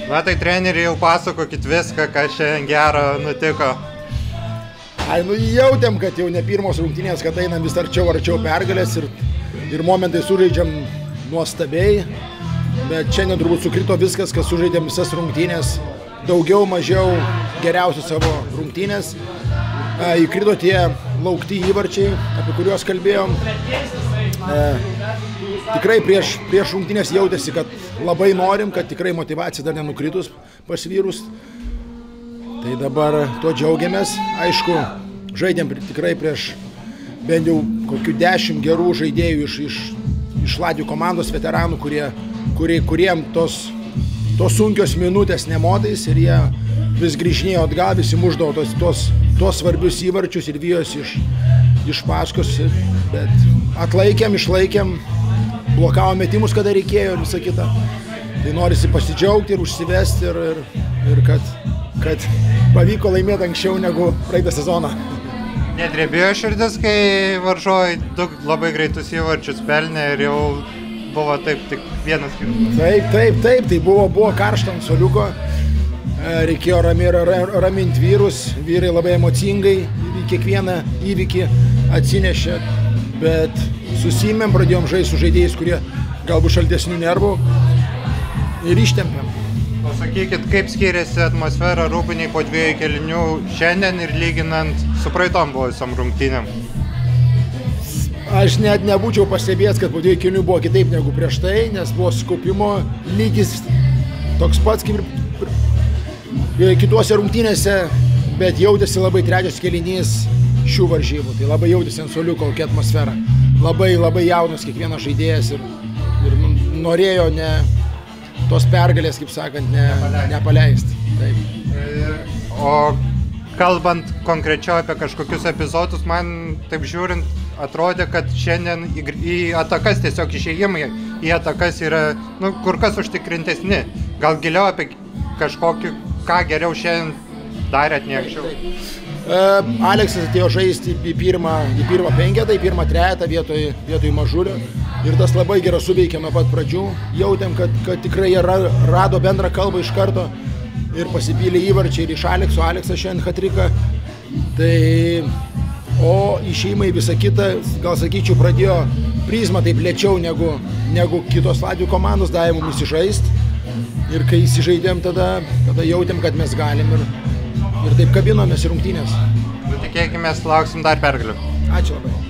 Na tai treneriai jau pasakokit viską, kas šiandien gero nutiko. Jautėm, kad jau ne pirmos rungtynės, kad einam vis arčiau pergalės ir momentai sužaidžiam nuostabiai, bet šiandien turbūt sukrito viskas, kad sužaidėm visas rungtynės, daugiau, mažiau geriausias savo rungtynės. Įkrito tie laukti įvarčiai, apie kuriuos kalbėjom. Tikrai prieš rungtynės jautėsi, kad labai norim, kad tikrai motivacija dar nenukritus pas vyrus. Tai dabar tuo džiaugiamės. Aišku, žaidėm tikrai prieš bent jau kokių 10 gerų žaidėjų iš Latvių komandos veteranų, kuriem tos sunkios minutės nemotais ir jie vis grįžinėjo atgal, visi muždavo tos svarbius įvarčius ir vijosi iš paskos, bet atlaikėm, išlaikėm, blokavom metimus, kada reikėjo ir visą kitą. Tai norisi pasidžiaugti ir užsivesti ir kad pavyko laimėti anksčiau negu praeitą sezoną. Nedrebėjo širdis, kai varžovai 2 labai greitus įvarčius pelnė ir jau buvo taip tik vienas skirtumas. Taip, tai buvo karšta ant suoliuko, reikėjo raminti vyrus, vyrai labai emocingai kiekvieną įvykį atsinešė, bet susimėm, pradėjom žaisti su žaidėjais, kurie galbūt šaltesnių nervų ir ištempėm. Pasakykit, kaip skiriasi atmosfera Rūbinėj po 2 kėlinių šiandien ir lyginant su praeitom buvusiom rungtynėm? Aš net nebūčiau pastebėjęs, kad po 2 kėlinių buvo kitaip negu prieš tai, nes buvo skupimo lygis toks pats kaip ir kituose rungtynėse, bet jautėsi labai trečias kėlinys šių varžybų. Tai labai jautėsi ant suoliuko kokia atmosfera. Labai jaunas kiekvienas žaidėjas ir norėjo tos pergalės, kaip sakant, nepaleisti. Taip. O kalbant konkrečiau apie kažkokius epizodus, man taip žiūrint atrodė, kad šiandien į atakas tiesiog išėjimai į atakas yra kur kas užtikrintesni. Gal giliau apie kažkokį, ką geriau šiandien darėt nei anksčiau? Aleksas atėjo žaisti į pirmą penketą, į pirmą trejetą vietoj Mažulio ir tas labai gerai suveikė nuo pat pradžių. Jautėm, kad tikrai jie rado bendrą kalbą iš karto ir pasipylė įvarčiai ir iš Alekso. Aleksas šiandien hat-triką. O išėjimai visą kitą, gal sakyčiau, pradėjo Prizma taip lėčiau negu kitos Latvių komandos, davė mums įsižaisti. Ir kai įsižaidėm, tada jautėm, kad mes galim ir taip kabinomės į rungtynės. Tikėkimės, lauksim dar pergalių. Ačiū labai.